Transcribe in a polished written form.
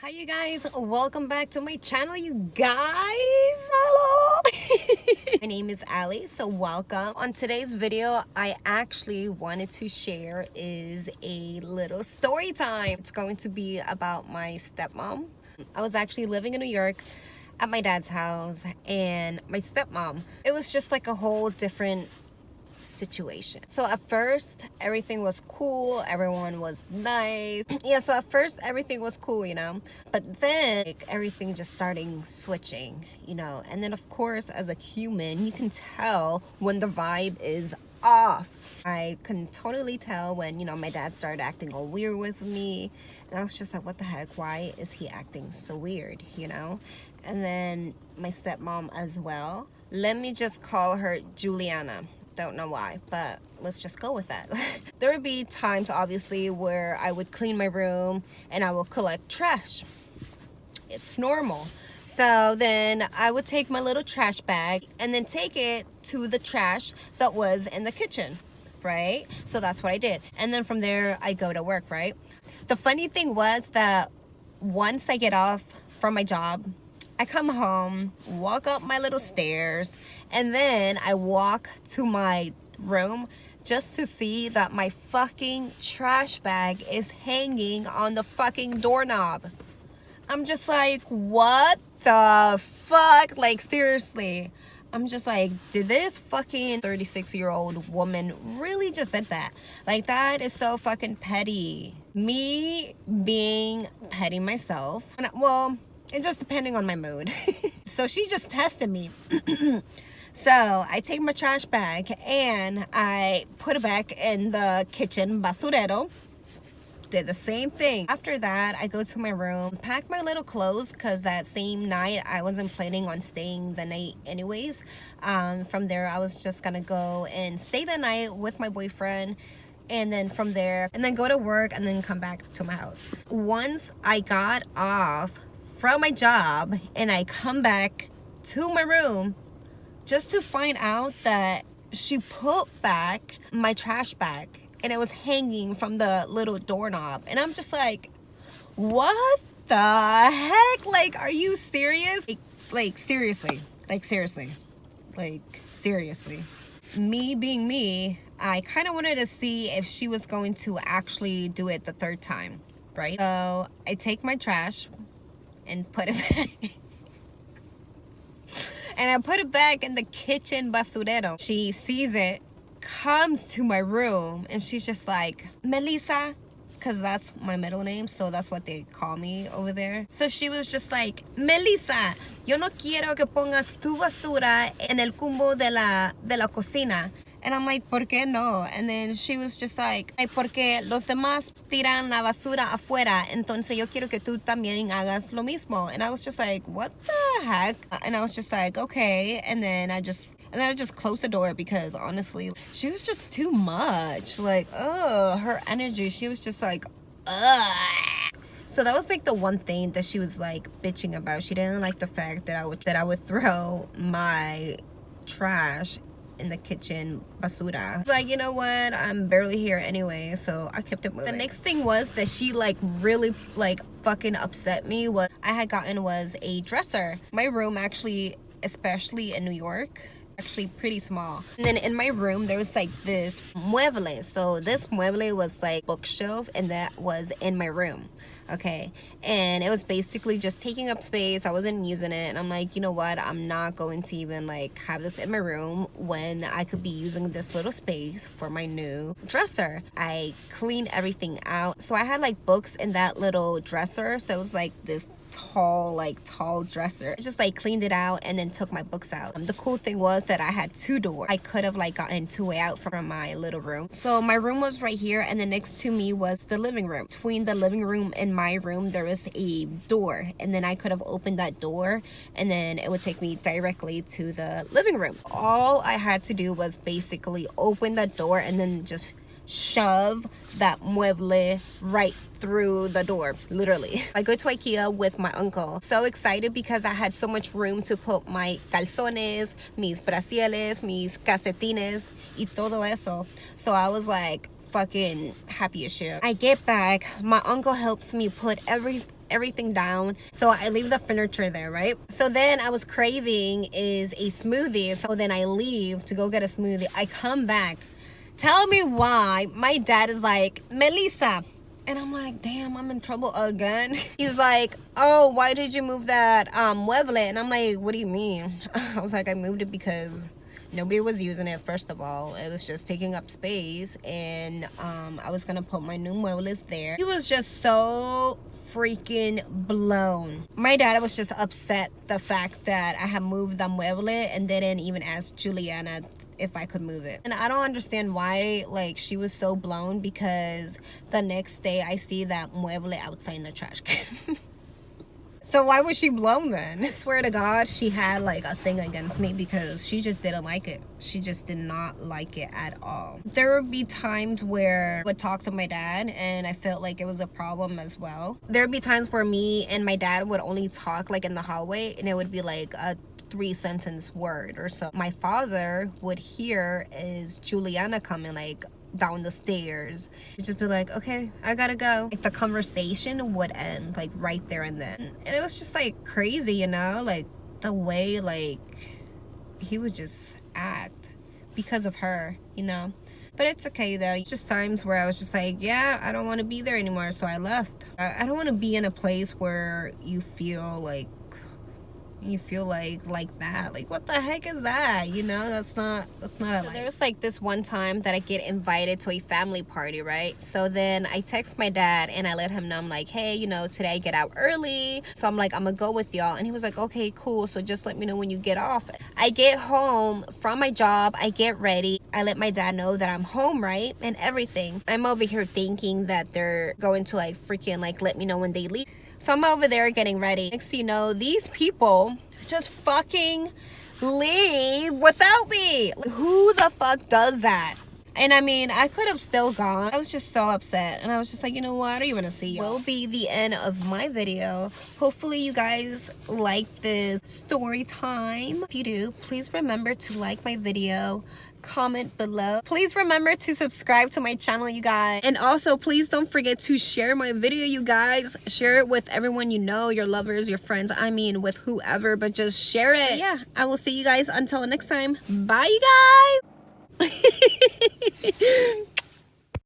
Hi you guys, welcome back to my channel, you guys. Hello. My name is Ali, so welcome. On today's video, I actually wanted to share is a little story time. It's going to be about my stepmom. I was actually living in New York at my dad's house, and my stepmom, it was just like a whole different situation. So at first everything was cool, everyone was nice. Yeah, so at first everything was cool, but then like, everything just starting switching, and then of course as a human you can tell when the vibe is off. I can totally tell when my dad started acting all weird with me, and I was just like, what the heck, why is he acting so weird? And then my stepmom as well. Let me just call her Juliana. Don't know why, but let's just go with that. There would be times obviously where I would clean my room and I will collect trash. It's normal. So then I would take my little trash bag and then take it to the trash that was in the kitchen, right? So that's what I did. And then from there I go to work, right? The funny thing was that once I get off from my job, I come home, walk up my little stairs, and then I walk to my room just to see that my fucking trash bag is hanging on the fucking doorknob. I'm just like, what the fuck? Like, seriously. I'm just like, did this fucking 36-year-old woman really just said that? Like, that is so fucking petty. Me being petty myself. Well, it's just depending on my mood. So she just tested me. So I take my trash bag and I put it back in the kitchen basurero. Did the same thing. After that, I go to my room, pack my little clothes, because that same night I wasn't planning on staying the night anyways. From there, I was just gonna go and stay the night with my boyfriend, and then from there, and then go to work, and then come back to my house. Once I got off from my job and I come back to my room, just to find out that she put back my trash bag and it was hanging from the little doorknob. And I'm just like, what the heck? Like, are you serious? Like seriously. Me being me, I kind of wanted to see if she was going to actually do it the third time, right? So I take my trash and put it back. And I put it back in the kitchen basurero. She sees it, comes to my room, and she's just like, Melissa, because that's my middle name, so that's what they call me over there. So she was just like, Melissa, yo no quiero que pongas tu basura en el cumbo de la cocina. And I'm like, ¿por qué no? And then she was just like, ay, porque los demás tiran la basura afuera, entonces yo quiero que tú también hagas lo mismo. And I was just like, what the heck? And I was just like, okay. And then I just closed the door, because honestly, she was just too much. Like, her energy, she was just like, ugh. So that was like the one thing that she was like bitching about. She didn't like the fact that I would throw my trash in the kitchen basura. Like, you know what, I'm barely here anyway, so I kept it moving. The next thing was that she like really like fucking upset me. What I had gotten was a dresser. My room actually, especially in New York, actually pretty small. And then in my room there was like this mueble. So this mueble was like bookshelf, and that was in my room. Okay, and it was basically just taking up space. I wasn't using it, and I'm like, you know what, I'm not going to even like have this in my room when I could be using this little space for my new dresser. I cleaned everything out, so I had like books in that little dresser, so it was like this tall dresser. I just like cleaned it out and then took my books out. The cool thing was that I had two doors. I could have like gotten two way out from my little room. So my room was right here, and then next to me was the living room. Between the living room and my room there was a door, and then I could have opened that door and then it would take me directly to the living room. All I had to do was basically open that door and then just shove that mueble right through the door, literally. I go to IKEA with my uncle. So excited because I had so much room to put my calzones, mis brasieres, mis calcetines, y todo eso. So I was like fucking happy as shit. I get back, my uncle helps me put everything down. So I leave the furniture there, right? So then I was craving is a smoothie. So then I leave to go get a smoothie. I come back. Tell me why my dad is like, Melissa. And I'm like, damn, I'm in trouble again. He's like, oh, why did you move that mueble? And I'm like, what do you mean? I was like, I moved it because nobody was using it. First of all, it was just taking up space, and I was gonna put my new muebles there. He was just so freaking blown. My dad was just upset the fact that I had moved the mueble and didn't even ask Juliana if I could move it. And I don't understand why like she was so blown, because the next day I see that mueble outside in the trash can. So why was she blown then? I swear to God, she had like a thing against me because she just didn't like it. She just did not like it at all. There would be times where I would talk to my dad and I felt like it was a problem as well. There would be times where me and my dad would only talk like in the hallway, and it would be like a 3-sentence word or so. My father would hear is Juliana coming like down the stairs. He'd just be like, okay, I gotta go. Like the conversation would end like right there and then. And it was just like crazy, you know, like the way like he would just act because of her, you know. But it's okay though. Just times where I was just like, yeah, I don't want to be there anymore, so I left. I don't want to be in a place where you feel like that. Like, what the heck is that? You know, that's not a life. There was like this one time that I get invited to a family party, right? So then I text my dad and I let him know, I'm like, hey, you know, today I get out early, so I'm like, I'm gonna go with y'all. And he was like, okay, cool, so just let me know when you get off. I get home from my job, I get ready, I let my dad know that I'm home, right, and everything. I'm over here thinking that they're going to like freaking like let me know when they leave. So I'm over there getting ready. Next thing you know, these people just fucking leave without me. Like, who the fuck does that? And I mean, I could have still gone. I was just so upset. And I was just like, you know what? I don't even want to see you. Will be the end of my video. Hopefully you guys like this story time. If you do, please remember to like my video, comment below. Please remember to subscribe to my channel, you guys. And also, please don't forget to share my video, you guys. Share it with everyone you know, your lovers, your friends. I mean, with whoever, but just share it. Yeah, I will see you guys until next time. Bye, you guys.